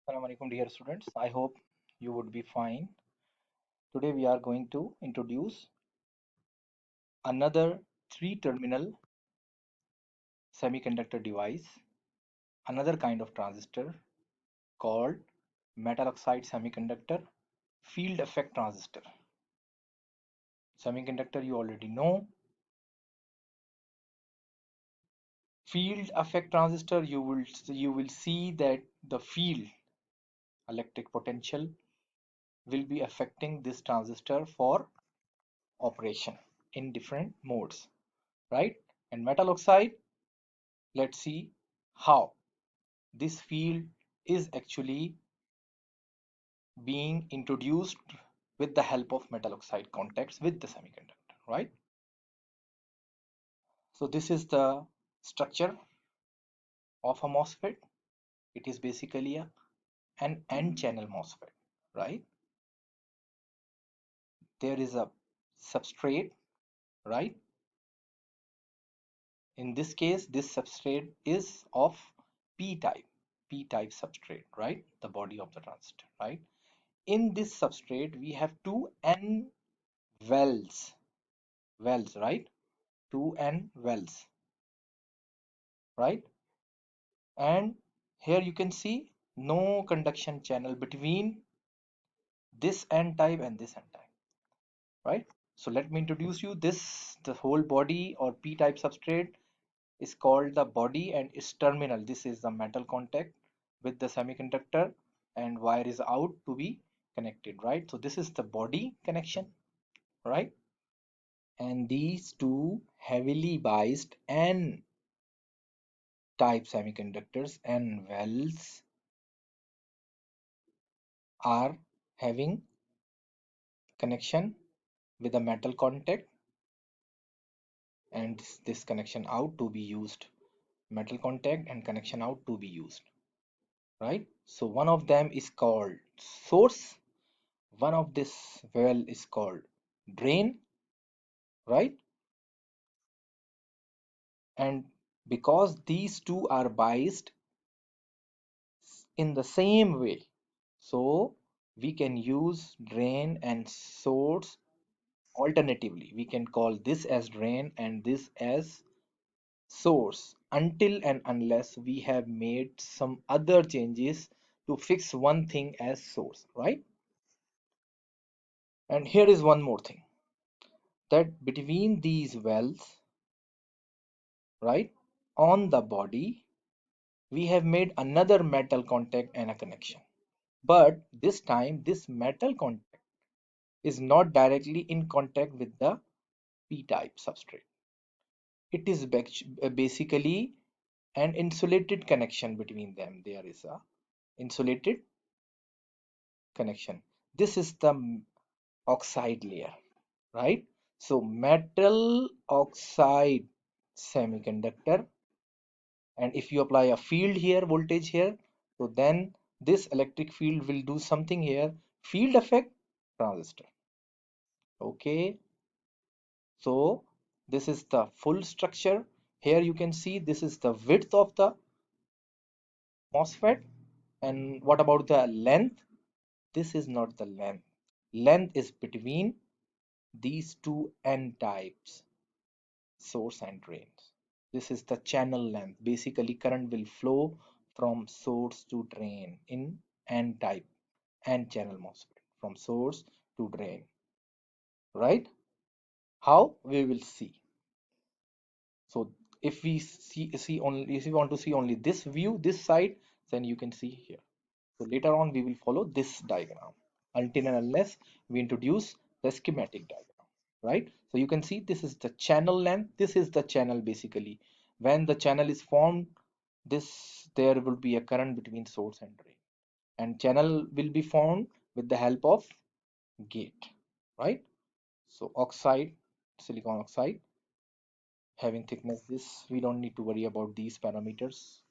Assalamu alaikum dear students. I hope you would be fine. Today we are going to introduce another three terminal semiconductor device, another kind of transistor called metal oxide semiconductor field effect transistor. Semiconductor you already know. Field effect transistor you will see that the field electric potential will be affecting this transistor for operation in different modes, right? And metal oxide, let's see how this field is actually being introduced with the help of metal oxide contacts with the semiconductor, right? So this is the structure of a MOSFET. It is basically an n-channel MOSFET, right? There is a substrate, right? In this case, this substrate is of p-type, p-type substrate, right? The body of the transistor, right? In this substrate, we have two n wells, right? Two n wells, right? And here you can see no conduction channel between this n type and this n type, right? So let me introduce you this. The whole body or p-type substrate is called the body and its terminal. This is the metal contact with the semiconductor and wire is out to be connected, right? So this is the body connection, right? And these two heavily biased n type semiconductors and wells are having connection with a metal contact and this connection out to be used, metal contact and connection out to be used, right? So one of them is called source, one of this well is called drain, right? And because these two are biased in the same way, so we can use drain and source alternatively. We can call this as drain and this as source until and unless we have made some other changes to fix one thing as source, right? And here is one more thing, that between these wells, right, on the body we have made another metal contact and a connection, but this time this metal contact is not directly in contact with the p-type substrate. It is basically an insulated connection between them. There is a insulated connection. This is the oxide layer, right? So metal oxide semiconductor, and if you apply a field here, voltage here, so then this electric field will do something here, field effect transistor. Okay, so this is the full structure. Here you can see this is the width of the MOSFET. And what about the length? This is not the length. Length is between these two n types, source and drains. This is the channel length. Basically, current will flow from source to drain in n type, n channel MOSFET, from source to drain, right? How? We will see. So if we see only, if you want to see only this view, this side, then you can see here. So later on we will follow this diagram until and unless we introduce the schematic diagram, right? So you can see this is the channel length, this is the channel. Basically when the channel is formed, this there will be a current between source and drain, and channel will be formed with the help of gate, right? So oxide, silicon oxide having thickness this, we don't need to worry about these parameters.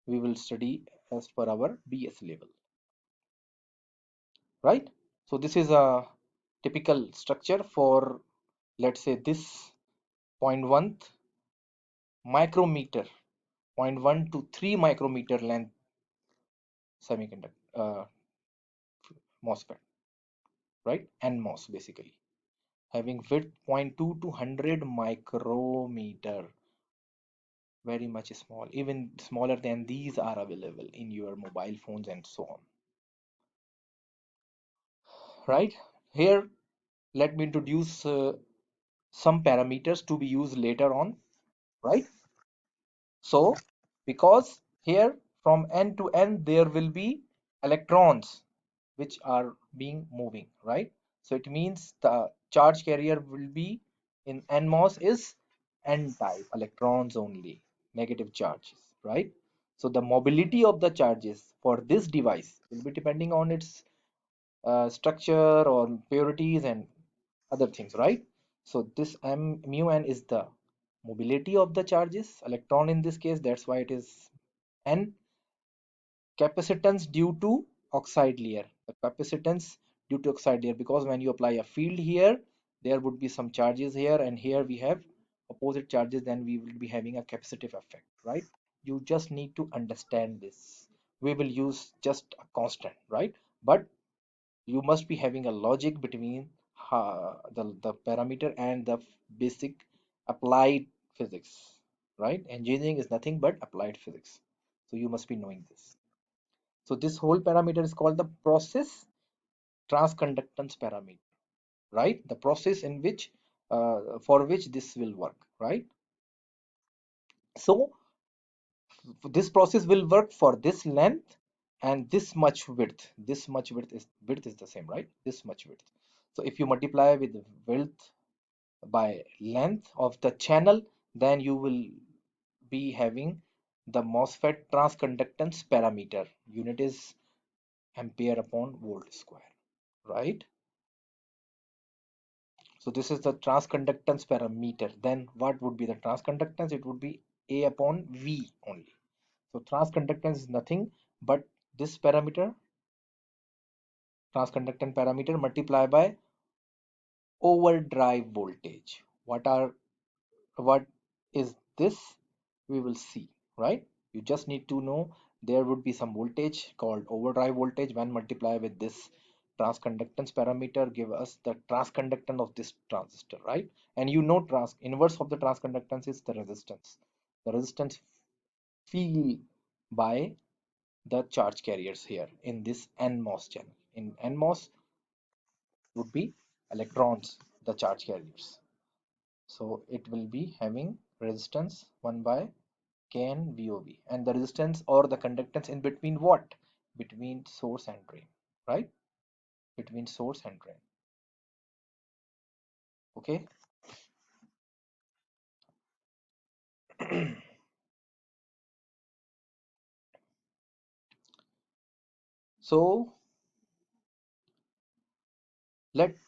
We will study as per our BS level, right? So this is a typical structure for, let's say, this 0.1 micrometer, 0.1 to 3 micrometer length semiconductor MOSFET, right? NMOS basically, having width zero point 0.2 to 100 micrometer, very much small. Even smaller than these are available in your mobile phones and so on, right? Here, let me introduce some parameters to be used later on, right? So, because here from n to n there will be electrons which are being moving, right? So it means the charge carrier will be in NMOS is n type, electrons only, negative charges, right? So the mobility of the charges for this device will be depending on its structure or purities and other things, right? So this m mu n is the mobility of the charges, electron in this case, that's why it is n. Capacitance due to oxide layer. The capacitance due to oxide layer, because when you apply a field here, there would be some charges here, and here we have opposite charges, then we will be having a capacitive effect, right? You just need to understand this. We will use just a constant, right? But you must be having a logic between the parameter and the basic applied physics, right? Engineering is nothing but applied physics. So you must be knowing this. So this whole parameter is called the process transconductance parameter, right? The process in which for which this will work, right? So this process will work for this length and this much width. This much width is the same, right? This much width. So if you multiply with width by length of the channel, then you will be having the MOSFET transconductance parameter. Unit is ampere upon volt square, right? So this is the transconductance parameter. Then what would be the transconductance? It would be A upon V only. So transconductance is nothing but this parameter, transconductance parameter multiplied by overdrive voltage. What is this? We will see, right? You just need to know there would be some voltage called overdrive voltage when multiplied with this transconductance parameter give us the transconductance of this transistor, right? And you know trans inverse of the transconductance is the resistance. The resistance feel by the charge carriers here in this NMOS channel. In NMOS would be electrons, the charge carriers. So it will be having resistance 1 by Kn VOB, and the resistance or the conductance in between what? Between source and drain, right? Between source and drain. Okay. So let's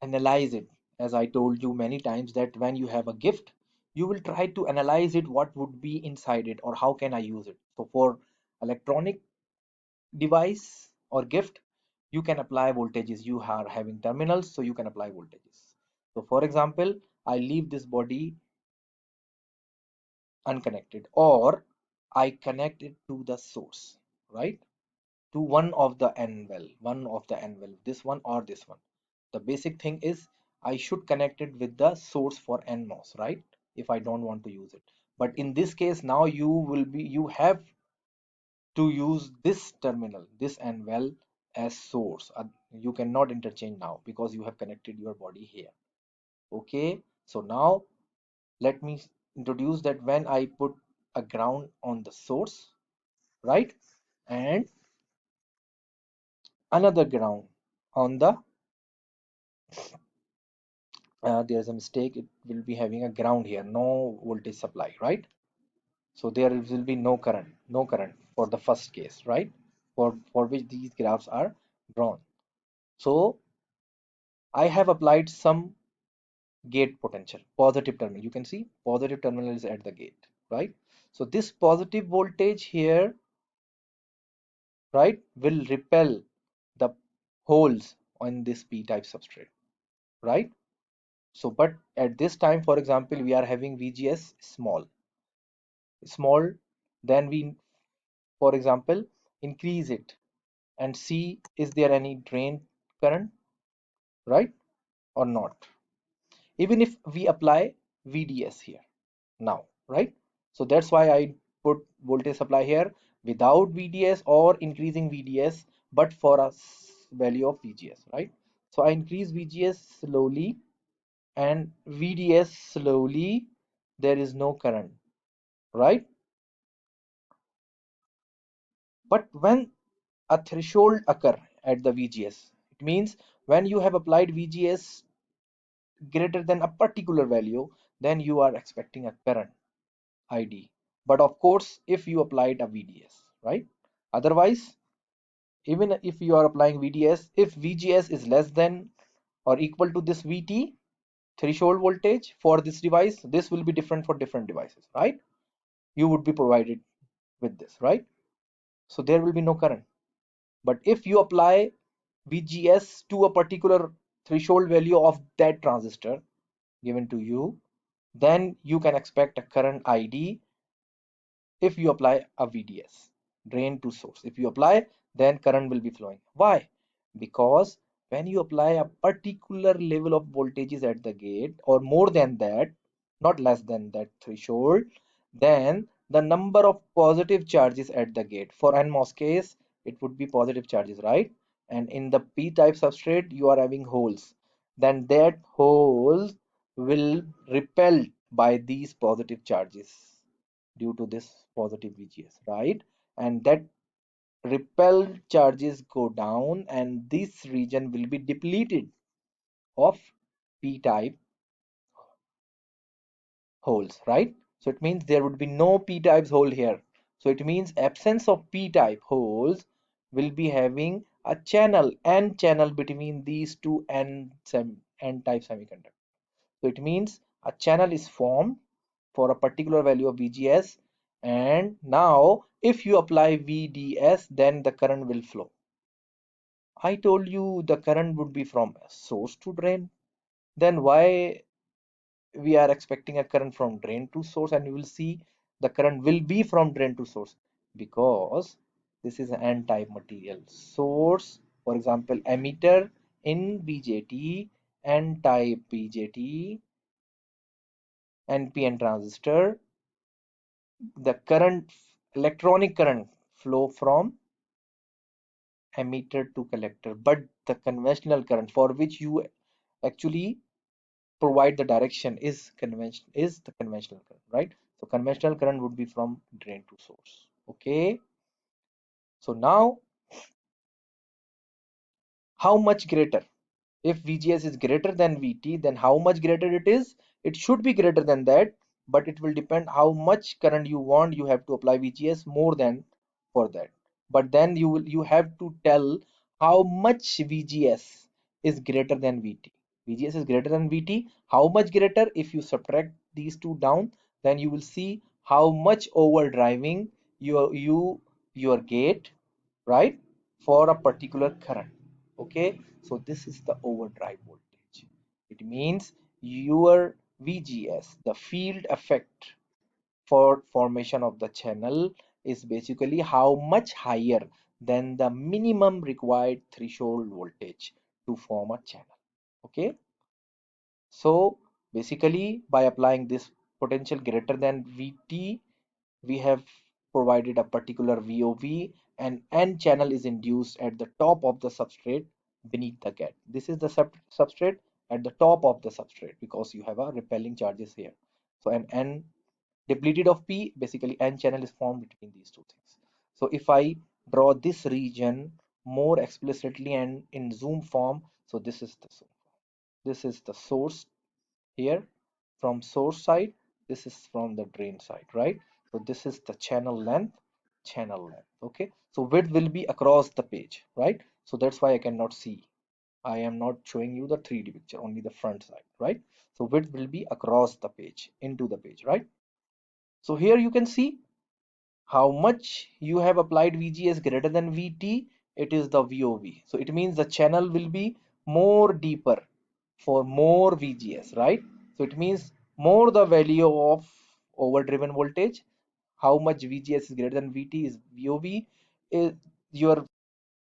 analyze it. As I told you many times that when you have a gift, you will try to analyze it, what would be inside it or how can I use it. So for electronic device or gift, you can apply voltages. You are having terminals, so you can apply voltages. So for example, I leave this body unconnected, or I connect it to the source, right? To one of the n well, this one or this one. The basic thing is I should connect it with the source for NMOS, right? If I don't want to use it. But in this case, now you have to use this terminal, this n well as source. You cannot interchange now because you have connected your body here. Okay, so now let me introduce that when I put a ground on the source, right, and another ground on the there's a mistake, it will be having a ground here, no voltage supply, right? So there will be no current for the first case, right? For which these graphs are drawn. So I have applied some gate potential, positive terminal. You can see positive terminal is at the gate, right? So this positive voltage here, right, will repel the holes on this p-type substrate, right? So but at this time, for example, we are having VGS small, then we, for example, increase it and see is there any drain current, right, or not. Even if we apply VDS here now, right? So that's why I put voltage supply here without VDS or increasing VDS, but for a value of VGS, right? So I increase VGS slowly and VDS slowly. There is no current, right? But when a threshold occur at the VGS, it means when you have applied VGS greater than a particular value, then you are expecting a current ID. But of course, if you applied a VDS, right? Otherwise, even if you are applying VDS, if VGS is less than or equal to this VT threshold voltage for this device, this will be different for different devices, right? You would be provided with this, right? So there will be no current. But if you apply VGS to a particular threshold value of that transistor given to you, then you can expect a current ID if you apply a VDS, drain to source. If you apply, then current will be flowing. Why? Because when you apply a particular level of voltages at the gate or more than that, not less than that threshold, then the number of positive charges at the gate. For NMOS case, it would be positive charges, right? And in the P-type substrate, you are having holes. Then that holes will repel by these positive charges due to this positive VGS, right? And that repelled charges go down and this region will be depleted of P-type holes, right? So it means there would be no P-types hole here. So it means absence of P-type holes will be having a channel, N channel between these two N-type semiconductors. So it means a channel is formed for a particular value of VGS, and now if you apply VDS, then the current will flow. I told you the current would be from source to drain. Then why we are expecting a current from drain to source, and you will see the current will be from drain to source because this is an N-type material. Source, for example, emitter in BJT, N-type BJT, NPN transistor, the current, electronic current flow from emitter to collector, but the conventional current for which you actually provide the direction is the conventional current, right? So conventional current would be from drain to source. Okay, so now how much greater? If VGS is greater than VT, then how much greater it is? It should be greater than that, but it will depend how much current you want. You have to apply VGS more than for that. But then you have to tell how much VGS is greater than VT. VGS is greater than VT. How much greater? If you subtract these two down, then you will see how much overdriving your gate, right, for a particular current. Okay, so this is the overdrive voltage. It means your VGS, the field effect for formation of the channel, is basically how much higher than the minimum required threshold voltage to form a channel. Okay, so basically by applying this potential greater than VT, we have provided a particular VOV, and N channel is induced at the top of the substrate beneath the gate. This is the substrate at the top of the substrate because you have a repelling charges here. So an N depleted of P, basically N channel is formed between these two things. So if I draw this region more explicitly and in zoom form, so this is the zoom. This is the source here from source side, this is from the drain side, right? So this is the channel length. Okay, so width will be across the page, right? So that's why I cannot see, I am not showing you the 3D picture, only the front side, right? So width will be across the page, into the page, right? So here you can see how much you have applied VGS greater than VT, it is the VOV. So it means the channel will be more deeper for more VGS, right? So it means more the value of overdriven voltage, how much VGS is greater than VT is VOV, is your